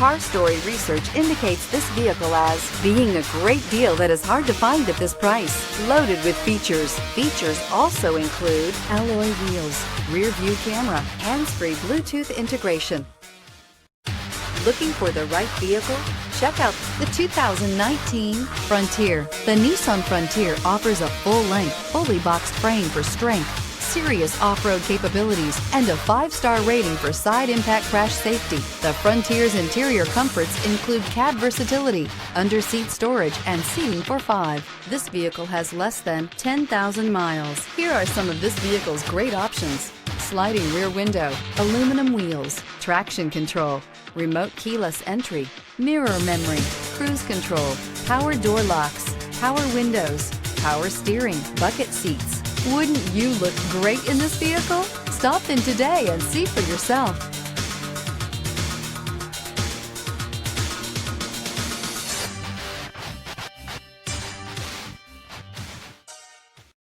Car Story research indicates this vehicle as being a great deal that is hard to find at this price. Loaded with features. Features also include alloy wheels, rear view camera, hands-free Bluetooth integration. Looking for the right vehicle? Check out the 2019 Frontier. The Nissan Frontier offers a full-length, fully boxed frame for strength, serious off-road capabilities, and a 5-star rating for side impact crash safety. The Frontier's interior comforts include cab versatility, under-seat storage, and seating for 5. This vehicle has less than 10,000 miles. Here are some of this vehicle's great options: sliding rear window, aluminum wheels, traction control, remote keyless entry, mirror memory, cruise control, power door locks, power windows, power steering, bucket seats. Wouldn't you look great in this vehicle? Stop in today and see for yourself.